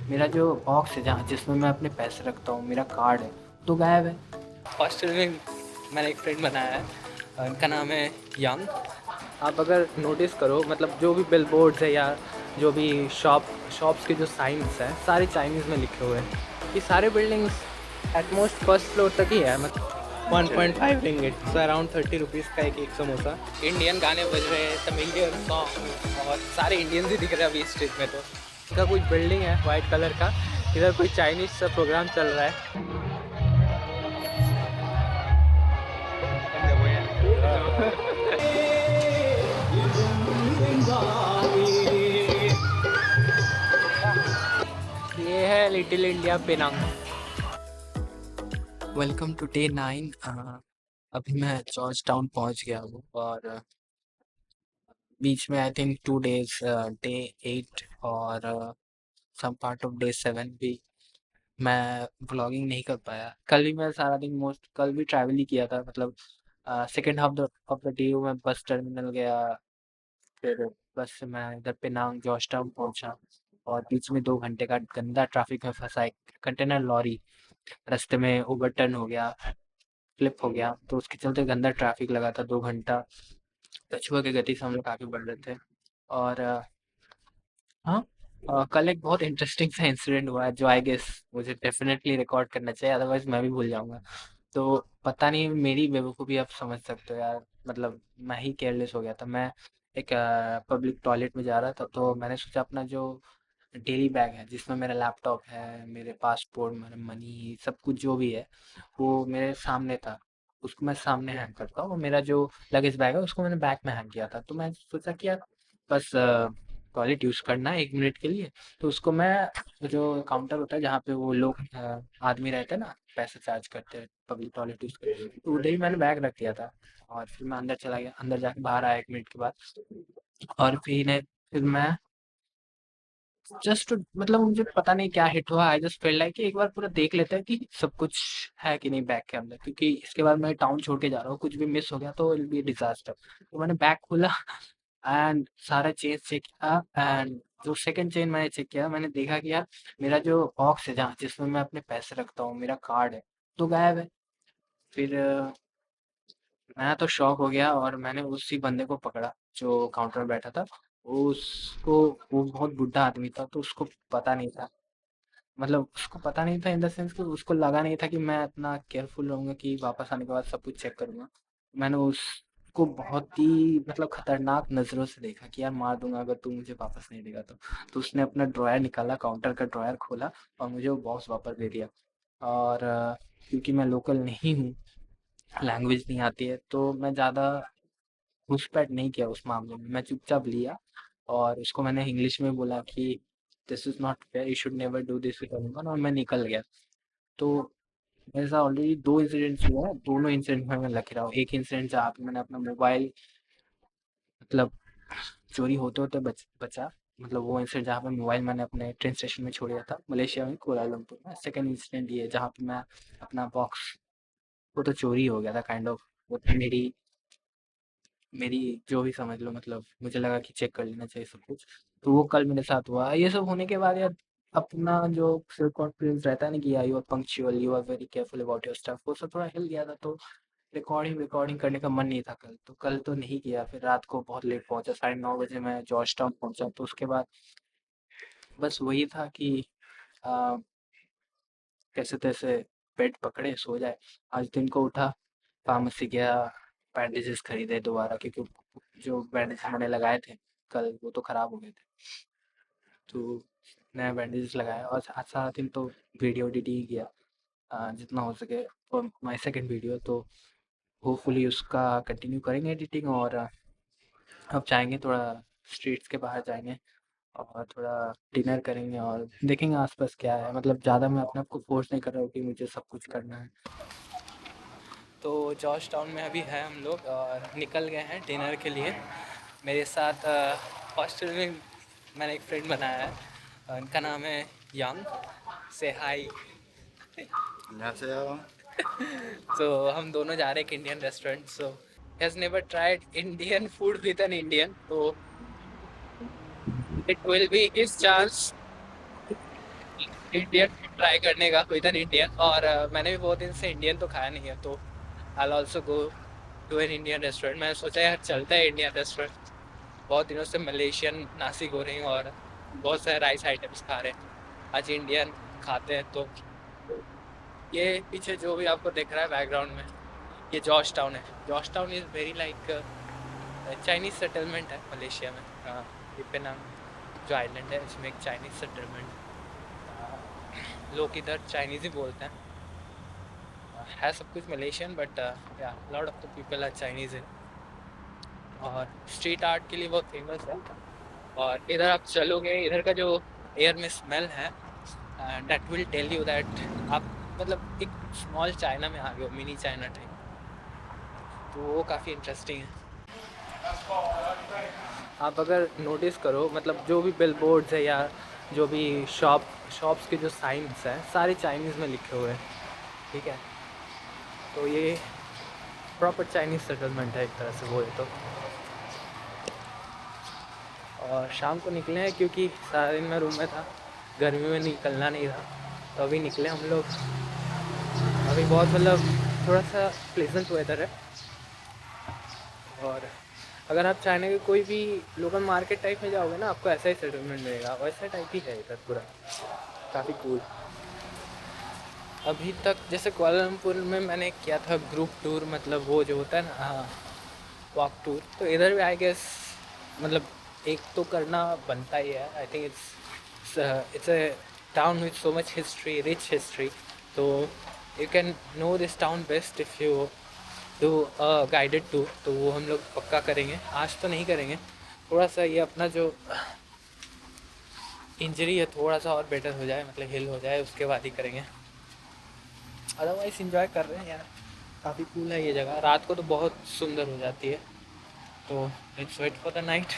मेरा जो बॉक्स है जहाँ जिसमें मैं अपने पैसे रखता हूँ, मेरा कार्ड है, तो गायब है। हॉस्टल में मैंने एक फ्रेंड बनाया है, उनका नाम है यंग। आप अगर नोटिस करो, मतलब जो भी बिल बोर्ड्स है या जो भी शॉप्स के जो साइंस हैं, सारे चाइनीज़ में लिखे हुए हैं। ये सारे बिल्डिंग्स एटमोस्ट फर्स्ट फ्लोर तक ही है, मतलब 1.5 रिंगिट, सो अराउंड 30 रुपीज़ का एक समोसा। इंडियन गाने बज रहे हैं, तमिलियन सॉन्ग, और सारे इंडियंस ही दिख रहे हैं अभी स्ट्रीट में। तो इनका कुछ बिल्डिंग है वाइट कलर का, इधर कोई चाइनीज सा प्रोग्राम चल रहा है। ये है little India Penang. Welcome to day 9। अभी मैं जॉर्ज टाउन पहुँच गया हूँ, और बीच में आई थिंक 2 डेज, डे 8 और सम पार्ट ऑफ डे 7 भी मैं व्लॉगिंग नहीं कर पाया। कल भी मैं सारा दिन मोस्ट कल भी ट्रैवल ही किया था, मतलब second half of the day मैं बस टर्मिनल गया, फिर बस से मैं इधर पेनांग जॉर्ज टाउन पहुँचा, और बीच में 2 घंटे का गंदा ट्रैफिक में फंसा एक कंटेनर लॉरी। रास्ते में ओवरटर्न हो गया, फ्लिप हो गया, तो उसके चलते गंदा ट्रैफिक लगा था 2 घंटा। कछुआ की गति से हम लोग आगे बढ़ रहे थे। और हाँ, कल एक बहुत इंटरेस्टिंग सा इंसिडेंट हुआ है जो आई गेस मुझे डेफिनेटली रिकॉर्ड करना चाहिए, अदरवाइज मैं भी भूल जाऊंगा। तो पता नहीं, मेरी बेवकूफ़ी आप समझ सकते हो यार, मतलब मैं ही केयरलेस हो गया था। मैं एक पब्लिक टॉयलेट में जा रहा था, तो मैंने सोचा अपना जो डेली बैग है जिसमें मेरा लैपटॉप है, मेरे पासपोर्ट, मेरा मनी, सब कुछ जो भी है, वो मेरे सामने था। उसको मैं सामने हैंग करता हूँ, और मेरा जो लगेज बैग है उसको मैंने बैग में हैंग किया था। तो मैं सोचा कि यार बस टॉयलेट यूज़ करना है 1 मिनट के लिए, तो उसको मैं जो काउंटर होता है जहाँ पे वो लोग आदमी रहते हैं ना, पैसे चार्ज करते हैं पब्लिक टॉयलेट यूज़ करते, तो उधर ही मैंने बैग रख दिया था। और फिर मैं अंदर चला गया, अंदर जाके बाहर आया 1 मिनट के बाद, और फिर मैं जस्ट, मतलब मुझे पता नहीं क्या हिट हुआ, आई जस्ट फील लाइक कि एक बार पूरा देख लेते हैं कि सब कुछ है कि नहीं बैग के अंदर, क्योंकि इसके बाद मैं टाउन छोड़ के जा रहा हूँ, कुछ भी मिस हो गया तो इट बी डिजास्टर। तो मैंने बैग खोला एंड सारा चेन चेक किया, एंड जो सेकंड चेन मैंने चेक किया, मैंने देखा कि यार मेरा जो बॉक्स है जहाँ जिसमें मैं अपने पैसे रखता हूँ, मेरा कार्ड है, तो गायब है। फिर मैं तो शॉक हो गया, और मैंने उसी बंदे को पकड़ा जो काउंटर में बैठा था। उसको वो बहुत बुढ़ा आदमी था, तो उसको पता नहीं था, मतलब उसको पता नहीं था इन द सेंस कि उसको लगा नहीं था कि मैं इतना केयरफुल रहूँगा कि वापस आने के बाद सब कुछ चेक करूँगा। मैंने उसको बहुत ही मतलब खतरनाक नज़रों से देखा कि यार मार दूँगा अगर तू मुझे वापस नहीं देगा तो। तो उसने अपना ड्रॉयर निकाला, काउंटर का ड्रॉयर खोला, और मुझे वो बॉक्स वापस दे दिया। और क्योंकि मैं लोकल नहीं हूँ, लैंग्वेज नहीं आती है, तो मैं ज़्यादा घुसपैठ नहीं किया उस मामले में। मैं चुपचाप लिया, और उसको मैंने इंग्लिश में बोला कि this is not fair, you should never do this with anyone, और मैं निकल गया। तो मेरे साथ ऑलरेडी 2 इंसिडेंट्स हुए हैं, दोनों इंसिडेंट में मैं लग रहा हूँ। एक इंसिडेंट जहाँ पे मैंने अपना मोबाइल, मतलब चोरी होते-होते बचा। मतलब वो इंसिडेंट जहाँ पे मोबाइल मैंने अपने ट्रेन स्टेशन में छोड़ दिया था, मलेशिया में, कुआलालंपुर में। सेकंड इंसिडेंट ये जहाँ पे मैं अपना बॉक्स, वो तो चोरी हो गया था काइंड ऑफ। वो तो मेरी मेरी जो भी समझ लो, मतलब मुझे लगा कि चेक कर लेना चाहिए सब कुछ। तो वो कल मेरे साथ हुआ। ये सब होने के बाद यार अपना जो सेल्फ कॉन्फिडेंस रहता है ना कि यार you are punctual, you are very careful about your stuff, वो सब थोड़ा हिल गया था। तो रिकॉर्डिंग करने का मन नहीं था कल, तो कल तो नहीं किया। फिर रात को बहुत लेट पहुंचा, 9:30 बजे मैं जॉर्ज टाउन पहुंचा। तो उसके बाद बस वही था कि आ, कैसे तैसे बेड पकड़े सो जाए। आज दिन को उठा, फार्मेसी गया, बैंडेजेस खरीदे दोबारा, क्योंकि जो बैंडेज मैंने लगाए थे कल वो तो ख़राब हो गए थे। तो नया बैंडेजेस लगाया, और आज सारा दिन तो वीडियो एडिटिंग ही किया, जितना हो सके फॉर माय सेकंड वीडियो। तो होपफुली उसका कंटिन्यू करेंगे एडिटिंग, और अब जाएंगे थोड़ा, स्ट्रीट्स के बाहर जाएंगे, और थोड़ा डिनर करेंगे, और देखेंगे आसपास क्या है। मतलब ज़्यादा मैं अपने आप को फोर्स नहीं कर रहा हूँ कि मुझे सब कुछ करना है। तो जॉर्ज टाउन में अभी है हम लोग, और निकल गए हैं डिनर के लिए। मेरे साथ हॉस्टल में मैंने एक फ्रेंड बनाया है, उनका नाम है यंग। से हाई। 안녕하세요. तो हम दोनों जा रहे हैं एक Indian restaurant. So has never tried Indian food with an Indian, तो it will be his chance Indian try करने का, विद एन इंडियन। और मैंने भी बहुत दिन से इंडियन तो खाया नहीं है, तो I also go to an Indian restaurant. मैंने सोचा यार चलता है इंडियन रेस्टोरेंट, बहुत दिनों से मलेशियन नासी गोरेंग और बहुत सारे राइस आइटम्स खा रहे हैं, आज इंडियन खाते हैं। तो ये पीछे जो भी आपको दिख रहा है बैकग्राउंड में, ये जॉर्ज टाउन है। George town is very like Chinese settlement है मलेशिया में। ये पेनांग जो आइलैंड है इसमें एक चाइनीज सेटलमेंट, लोग इधर चाइनीज ही बोलते हैं। है सब कुछ Malaysian but yeah lot of the people are Chinese in. और स्ट्रीट आर्ट के लिए बहुत फेमस है। और इधर आप चलोगे, इधर का जो एयर में स्मेल है, that will tell you that आप मतलब एक स्मॉल चाइना में आ गए हो, मिनी चाइना टाइप। तो वो काफ़ी इंटरेस्टिंग है। आप अगर नोटिस करो, मतलब जो भी बिल बोर्ड्स है या जो भी शॉप्स के जो साइंस हैं सारे चाइनीज़ में लिखे हुए हैं, ठीक है। तो ये प्रॉपर चाइनीज़ सेटलमेंट है एक तरह से बोले तो। और शाम को निकले हैं क्योंकि सारा दिन मैं रूम में था, गर्मी में निकलना नहीं था, तो अभी निकले हम लोग। अभी बहुत मतलब थोड़ा सा प्लेजेंट वेदर है। और अगर आप चाइना के कोई भी लोकल मार्केट टाइप में जाओगे ना, आपको ऐसा ही सेटलमेंट मिलेगा, वैसा टाइप ही है इधर पूरा, काफ़ी कूल। अभी तक जैसे कुआलालंपुर में मैंने किया था ग्रुप टूर, मतलब वो जो होता है ना, हाँ, वॉक टूर। तो इधर भी आई गेस मतलब एक तो करना बनता ही है। I think it's a town with so much history, rich history. तो you can know this town best if you do guided tour. तो वो हम लोग पक्का करेंगे, आज तो नहीं करेंगे। थोड़ा सा ये अपना जो इंजरी है थोड़ा सा और बेटर हो जाए, मतलब हिल हो जाए, उसके बाद ही करेंगे। अदरवाइज इंजॉय कर रहे हैं यार, काफ़ी कूल है ये जगह। रात को तो बहुत सुंदर हो जाती है। तो let's wait for the night.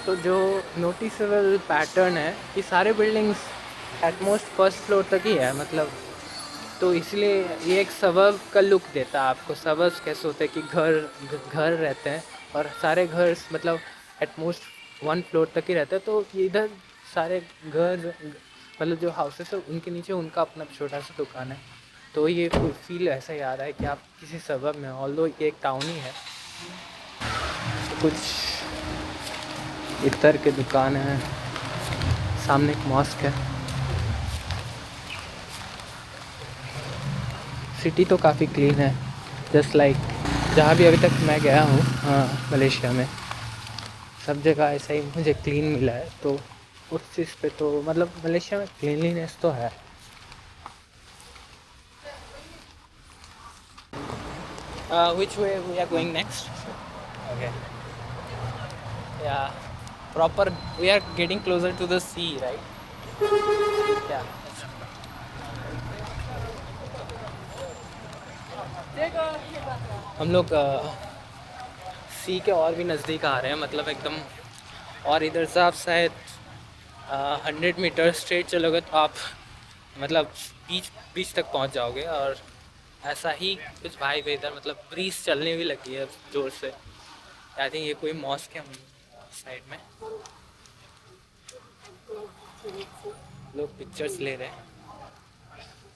तो जो नोटिसेबल पैटर्न है कि सारे बिल्डिंग्स एटमोस्ट फर्स्ट फ्लोर तक ही है, मतलब तो इसलिए ये एक सबर्ब का लुक देता है आपको। सबर्ब्स कैसे होते हैं कि घर रहते हैं और सारे घर मतलब एटमोस्ट वन फ्लोर तक ही रहते हैं। तो इधर सारे घर मतलब जो हाउसेस है उनके नीचे उनका अपना छोटा सा दुकान है। तो ये फील ऐसा ही आ रहा है कि आप किसी सबर्ब में, ऑल्दो ये एक टाउन ही है। तो कुछ इतर के दुकान है, सामने एक मॉस्क है। सिटी तो काफ़ी क्लीन है, जस्ट लाइक जहाँ भी अभी तक मैं गया हूँ, हाँ, मलेशिया में सब जगह ऐसा ही मुझे क्लीन मिला है। तो उस चीज़ पे तो मतलब मलेशिया में क्लीनलीनेस तो है। Which way we are going next? Okay. Yeah. Proper. We are getting closer to the sea, right? Yeah. हम लोग सी के और भी नज़दीक आ रहे हैं, मतलब एकदम। और इधर से आप शायद 100 मीटर स्ट्रेट चलोगे तो आप मतलब बीच बीच तक पहुंच जाओगे। और ऐसा ही कुछ भाई इधर मतलब ब्रीज चलने भी लगी है ज़ोर से। आई थिंक ये कोई मॉस्क है साइड में, लोग पिक्चर्स ले रहे हैं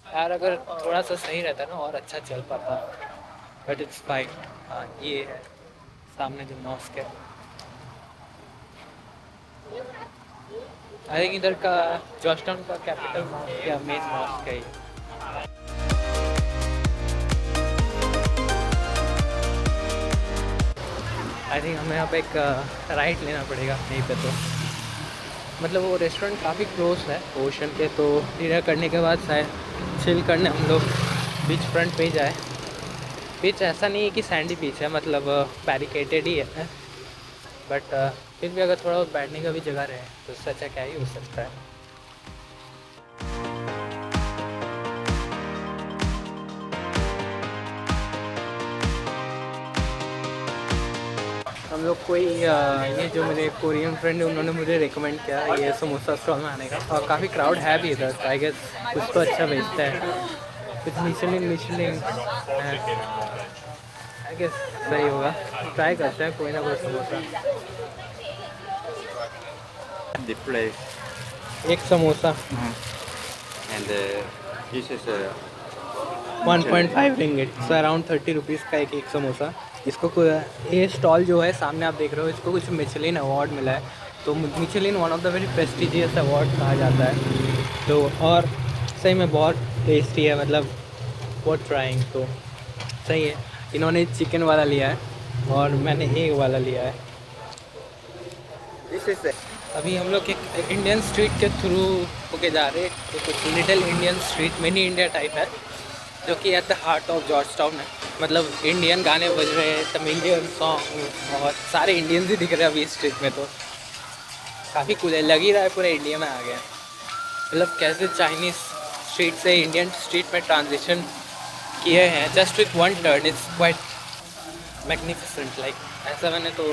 यार। अगर थोड़ा सा सही रहता ना और अच्छा चल पाता, बट इट्स फाइन। हाँ, ये है सामने जो मॉस्क है। आई थिंक इधर का जॉर्जटाउन का कैपिटल मॉस्क या मेन मॉस्क है ये। आई थिंक हमें यहाँ पे एक राइट लेना पड़ेगा यहीं पे। तो मतलब वो रेस्टोरेंट काफ़ी क्लोज है ओशन के, तो डिनर करने के बाद शायद चिल करने हम लोग बीच फ्रंट पे ही जाए। बीच ऐसा नहीं है कि सैंडी बीच है, मतलब बैरिकेटेड ही है, बट फिर भी अगर थोड़ा बहुत बैठने का भी जगह रहे तो उससे अच्छा क्या ही हो सकता है। हम लोग कोई ये जो मेरे कोरियन फ्रेंड है उन्होंने मुझे रिकमेंड किया ये समोसा स्टॉल में आने का। और काफ़ी क्राउड है भी इधर, आई गेस कुछ तो अच्छा बेचता है, कुछ मिशलिन है, आई गेस सही होगा। ट्राई करते हैं कोई ना कोई समोसा। The place. एक samosa And this is 1.5 ringgit, so around 30 rupees का एक समोसा। इसको ये स्टॉल जो है सामने आप देख रहे हो, इसको कुछ मिचेलिन अवार्ड मिला है। तो Michelin one of the very prestigious award कहा जाता है। तो और सही में बहुत टेस्टी है, मतलब बहुत ट्राइंग, तो सही है। इन्होंने चिकन वाला लिया है और मैंने एग वाला लिया है। this is अभी हम लोग एक इंडियन स्ट्रीट के थ्रू होके जा रहे हैं। तो कुछ little Indian street, mini India type है, जो कि at the heart of George town है। मतलब इंडियन गाने बज रहे हैं, तमिलियन सॉन्ग, और सारे इंडियंस ही दिख रहे हैं अभी इस स्ट्रीट में। तो काफ़ी कूल है, लग ही रहा है पूरे इंडिया में आ गया है। मतलब कैसे चाइनीज़ स्ट्रीट से इंडियन स्ट्रीट में ट्रांजिशन किए हैं just with one turn, it's quite magnificent. Like ऐसा मैंने तो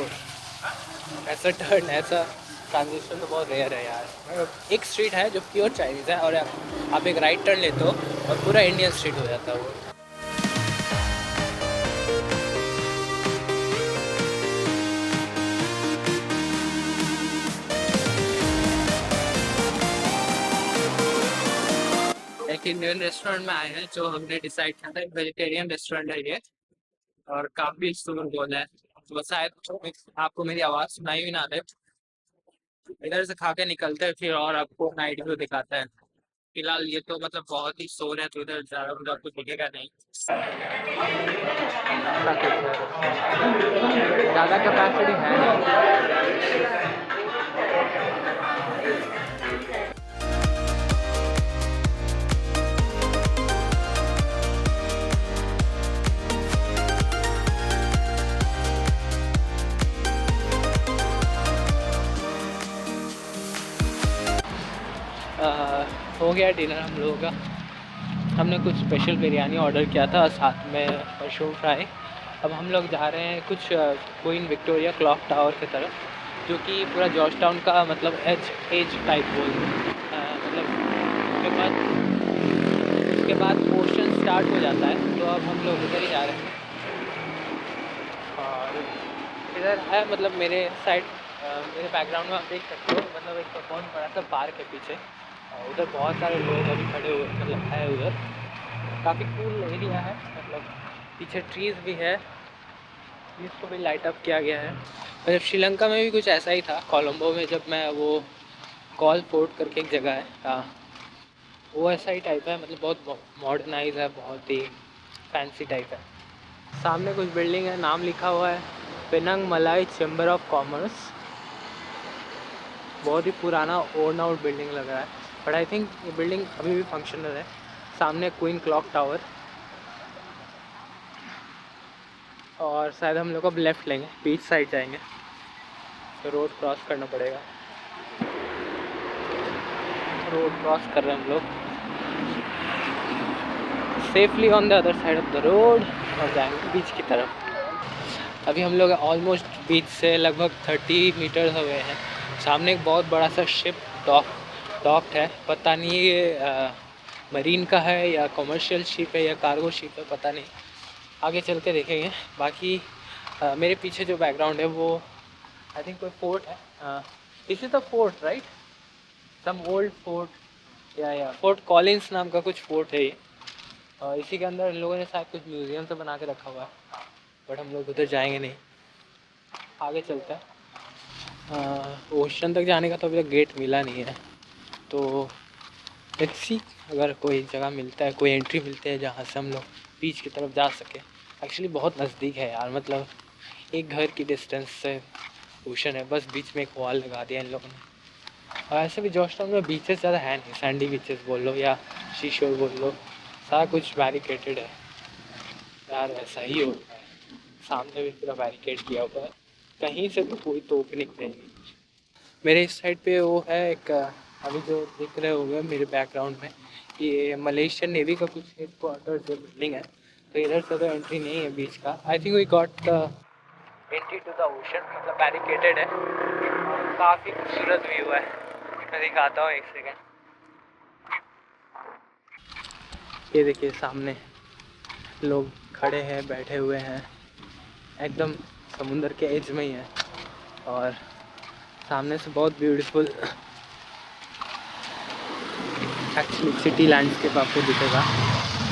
ऐसा टर्न, ऐसा ट्रांजिशन तो बहुत रेयर है यार। मतलब एक स्ट्रीट है जो प्योर चाइनीज़ है, और आप एक राइट टर्न लेते हो और पूरा इंडियन स्ट्रीट हो जाता है वो। एक इंडियन रेस्टोरेंट में आए हैं, जो हमने डिसाइड किया था वेजिटेरियन रेस्टोरेंट है ये, और काफ़ी सुंदर बोल है। तो शायद आपको मेरी आवाज़ सुनाई भी ना दे। इधर से खा के निकलते हैं फिर, और आपको नाइट व्यू दिखाता है। फिलहाल ये तो मतलब बहुत ही शोर है, तो इधर ज़्यादा मुझे आपको दिखेगा नहीं। ज़्यादा कैपेसिटी है नहीं। हो गया डिनर हम लोगों का। हमने कुछ स्पेशल बिरयानी ऑर्डर किया था, साथ में मशरूम फ्राई। अब हम लोग जा रहे हैं कुछ क्वीन विक्टोरिया क्लॉक टावर की तरफ, जो कि पूरा जॉर्ज टाउन का मतलब एज टाइप बोल मतलब उसके बाद ओशन स्टार्ट हो जाता है। तो अब हम लोग उधर ही जा रहे हैं। और इधर है मतलब मेरे साइड, मेरे बैकग्राउंड में आप देख सकते हो, मतलब एक बहुत बड़ा सा पार्क है पीछे। उधर बहुत सारे लोग अभी खड़े हुए मतलब है उधर। काफ़ी कूल एरिया है, मतलब पीछे ट्रीज़ भी है, ट्रीज़ को भी लाइट अप किया गया है। मतलब श्रीलंका में भी कुछ ऐसा ही था, कोलंबो में, जब मैं वो कॉल फोर्ट करके एक जगह है, हाँ, वो ऐसा ही टाइप है। मतलब बहुत मॉडर्नाइज है, बहुत ही फैंसी टाइप है। सामने कुछ बिल्डिंग है, नाम लिखा हुआ है पेनंग मलाई चैम्बर ऑफ कॉमर्स। बहुत ही पुराना ओन आउट बिल्डिंग लग रहा है, बट आई थिंक ये बिल्डिंग अभी भी फंक्शनल है। सामने क्वीन क्लॉक टावर, और शायद हम लोग अब लेफ़्ट लेंगे, बीच साइड जाएंगे, तो रोड क्रॉस करना पड़ेगा। रोड क्रॉस कर रहे हैं हम लोग safely on the other side of the road, और जाएंगे बीच की तरफ। अभी हम लोग ऑलमोस्ट बीच से लगभग 30 मीटर हुए हैं। सामने एक बहुत बड़ा सा शिप डॉक्ड है, पता नहीं ये मरीन का है या कमर्शियल शिप है या कार्गो शिप है, पता नहीं, आगे चल के देखेंगे। बाकी मेरे पीछे जो बैकग्राउंड है वो आई थिंक कोई फोर्ट है। This is the fort right, some old fort, या फोर्ट कॉलिंस नाम का कुछ फोर्ट है ये। और इसी के अंदर इन लोगों ने शायद कुछ म्यूज़ियम से बना के रखा हुआ है, बट हम लोग उधर जाएंगे नहीं, आगे चलते हैं। ओशन तक जाने का तो अभी तक गेट मिला नहीं है, तो लेट्स सी अगर कोई जगह मिलता है, कोई एंट्री मिलती है जहाँ से हम लोग बीच की तरफ जा सके। एक्चुअली बहुत नज़दीक है यार, मतलब एक घर की डिस्टेंस से ओशन है, बस बीच में एक वॉल लगा दिया इन लोगों ने। और ऐसे भी जॉर्ज टाउन में बीचेस ज़्यादा है नहीं, सैंडी बीचेस बोल लो या शीशोर बोल लो, सारा कुछ बैरिकेटेड है यार, ऐसा ही होता है। सामने भी पूरा बैरिकेड किया हुआ है, कहीं से तो कोई तो ओपनिंग नहीं। मेरे इस साइड पे वो है एक अभी जो दिख रहे होंगे मेरे बैकग्राउंड में, ये मलेशियन नेवी का कुछ हेड क्वार्टर जो बिल्डिंग है। तो इधर से तो एंट्री नहीं है बीच का। I think we got the entry to the ocean, मतलब बैरिकेटेड है। काफ़ी खूबसूरत व्यू है, मैं दिखाता हूँ एक सेकेंड। ये देखिए सामने लोग खड़े हैं, बैठे हुए हैं, एकदम समुंदर के एज में ही है। और सामने से बहुत ब्यूटीफुल एक्चुअली सिटी लैंडस्केप आपको दिखेगा।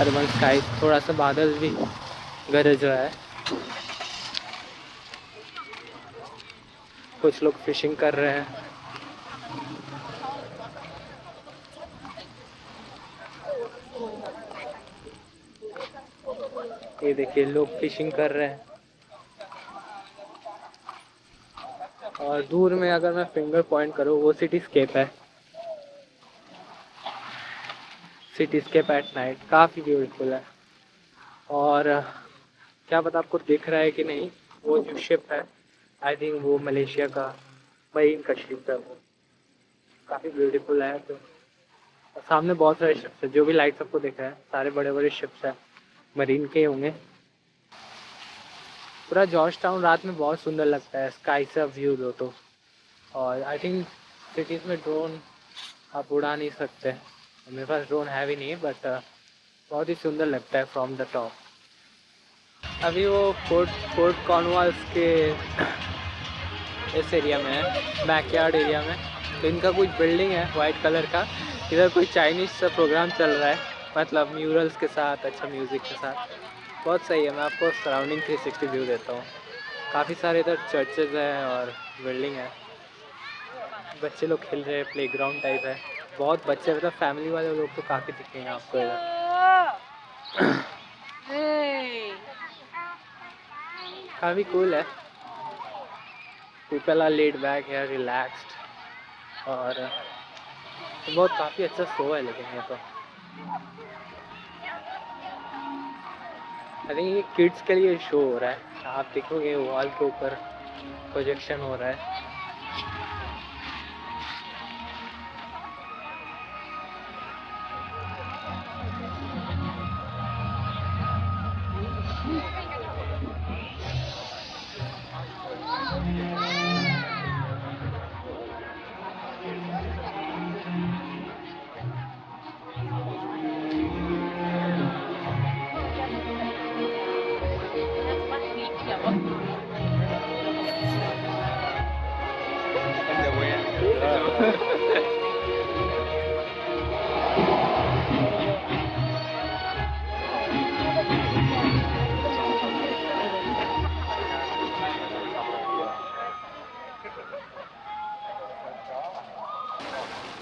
अर्बन स्काई, थोड़ा सा बादल भी गरज रहा है। कुछ लोग फिशिंग कर रहे हैं। ये देखिए लोग फिशिंग कर रहे हैं। और दूर में अगर मैं फिंगर पॉइंट करूँ वो सिटी स्केप है। सिटी स्केप एट नाइट काफ़ी ब्यूटीफुल है। और क्या पता आपको दिख रहा है कि नहीं, वो जो शिप है आई थिंक वो मलेशिया का मरीन का शिप है। वो काफ़ी ब्यूटीफुल है। तो सामने बहुत सारे शिप्स है, जो भी लाइट्स आपको दिख रहे हैं सारे बड़े बड़े शिप्स हैं, मरीन के होंगे। पूरा जॉर्ज टाउन रात में बहुत सुंदर लगता है, स्काई से व्यू लो तो। और आई थिंक सिटीज़ में ड्रोन आप उड़ा नहीं सकते। मेरे पास ड्रोन है भी नहीं, बट बहुत ही सुंदर लगता है फ्रॉम द टॉप। अभी वो फोर्ट कॉर्नवाल्स के इस एरिया में है, बैकयार्ड एरिया में। तो इनका कुछ बिल्डिंग है वाइट कलर का। इधर कोई चाइनीज सा प्रोग्राम चल रहा है, मतलब म्यूरल्स के साथ, अच्छा म्यूज़िक के साथ। बहुत सही है। मैं आपको सराउंडिंग 360 व्यू देता हूँ। काफ़ी सारे इधर चर्चेज हैं और बिल्डिंग है। बच्चे लोग खेल रहे हैं, प्लेग्राउंड टाइप है। बहुत बच्चे, मतलब फैमिली वाले लोग तो काफ़ी दिखेंगे आपको इधर। काफ़ी कूल है। पीपल आर लेड बैक है, रिलैक्स्ड। और तो बहुत काफ़ी अच्छा शो है, लेकिन ये तो आई थिंक ये किड्स के लिए शो हो रहा है। आप देखोगे वॉल के ऊपर प्रोजेक्शन हो रहा है।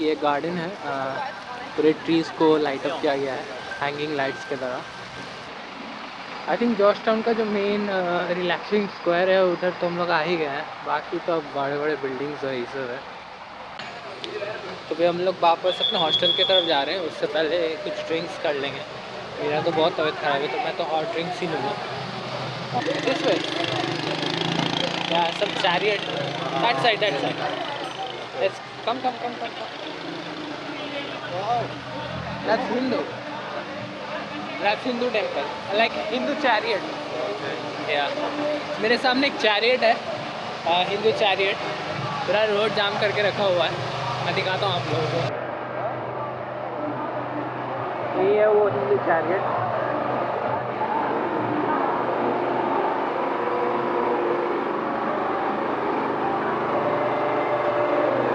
ये गार्डन है, पूरे ट्रीज़ को लाइट अप किया गया है हैंगिंग लाइट्स के तरह। आई थिंक जॉर्ज टाउन का जो मेन रिलैक्सिंग स्क्वायर है उधर तो हम लोग आ ही गए हैं। बाकी तो अब बड़े बड़े बिल्डिंग्स है, ये सब है। तो फिर हम लोग वापस अपने हॉस्टल की तरफ जा रहे हैं। उससे पहले कुछ ड्रिंक्स कर लेंगे। मेरा तो बहुत तबीयत खराब है, तो मैं तो हॉट ड्रिंक्स ही लूँगा। दिस वे, या सब chariot, that side, that side. Let's come come come come come. That's Hindu, that's Hindu temple, like Hindu chariot. या मेरे सामने एक चैरियट है, हिंदू चैरियट। पूरा रोड जाम करके रखा हुआ है। मैं दिखाता हूँ आप लोगों को। ये है वो हिंदू चैरियट।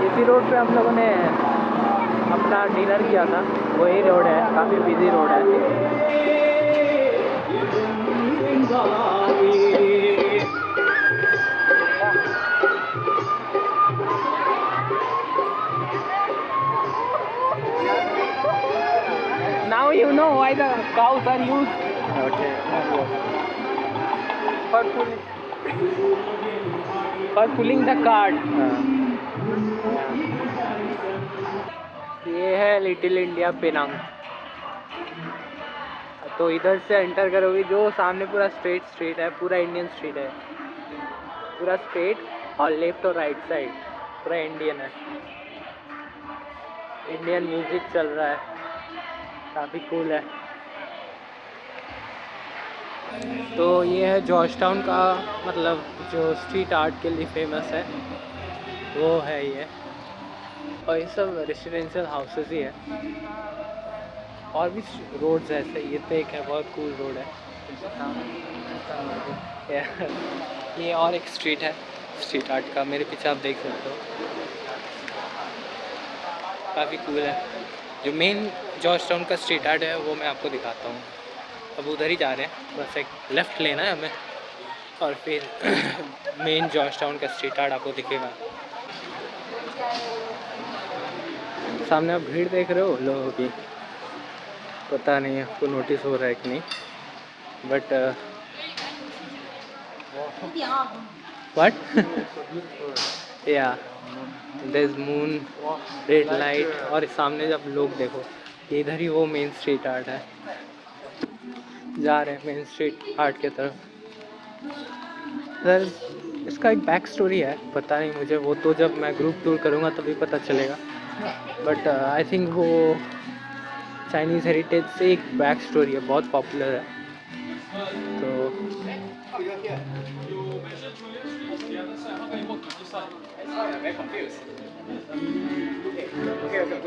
इसी रोड पे हम लोगों ने अपना डिनर किया था। वही रोड है, काफ़ी बिजी रोड है। Now you know why the cows are used. Okay. For pulling, for pulling the cart. ये है लिटिल इंडिया पेनांग। तो इधर से एंटर करोगे, जो सामने पूरा स्ट्रेट स्ट्रीट है, पूरा इंडियन स्ट्रीट है, पूरा स्ट्रेट। और लेफ्ट और राइट साइड पूरा इंडियन है। इंडियन म्यूजिक चल रहा है, काफ़ी कूल है। तो ये है जॉर्ज टाउन का, मतलब जो स्ट्रीट आर्ट के लिए फेमस है वो है ये। और ये सब रेसिडेंशियल हाउसेस ही है। और भी रोड्स है ऐसे, ये तो एक है, बहुत कूल रोड है। ये और एक स्ट्रीट है स्ट्रीट आर्ट का, मेरे पीछे आप देख सकते हो, काफ़ी कूल है। जो मेन जॉर्ज टाउन का स्ट्रीट आर्ट है वो मैं आपको दिखाता हूँ। अब उधर ही जा रहे हैं, बस एक लेफ़्ट लेना है हमें और फिर मेन जॉर्ज टाउन का स्ट्रीट आर्ट आपको दिखेगा। सामने आप भीड़ देख रहे हो लोगों की, पता नहीं आपको नोटिस हो रहा है कि नहीं, but what yeah there is moon, red light, और सामने जब लोग देखो, इधर ही वो मेन स्ट्रीट आर्ट है। जा रहे हैं मेन स्ट्रीट आर्ट की तरफ। इधर इसका एक बैक स्टोरी है, पता नहीं मुझे, वो तो जब मैं ग्रुप टूर करूँगा तभी पता चलेगा, बट आई थिंक वो चाइनीज़ हेरिटेज से एक बैक स्टोरी है, बहुत पॉपुलर है। तो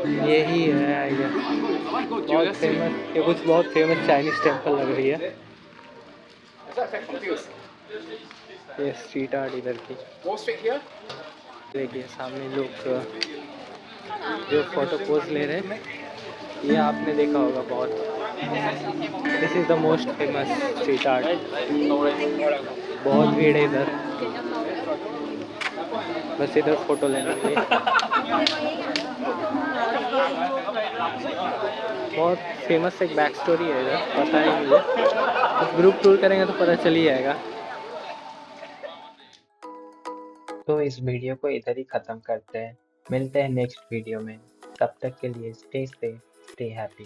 यही है आई गेस, बहुत फेमस, ये कुछ बहुत फेमस चाइनीज़ टेम्पल लग रही है ये स्ट्रीट आर्ट इधर की। देखिए सामने लोग जो फोटो पोज ले रहे हैं, ये आपने देखा होगा बहुत। This is the most famous street art. बहुत भीड़ है इधर, बस इधर फोटो लेने के लिए। बहुत फेमस एक बैक स्टोरी है इधर, पता है मुझे, ग्रुप टूर करेंगे तो पता चल ही जाएगा। तो इस वीडियो को इधर ही ख़त्म करते हैं। मिलते हैं नेक्स्ट वीडियो में। तब तक के लिए स्टे सेफ, स्टे हैप्पी।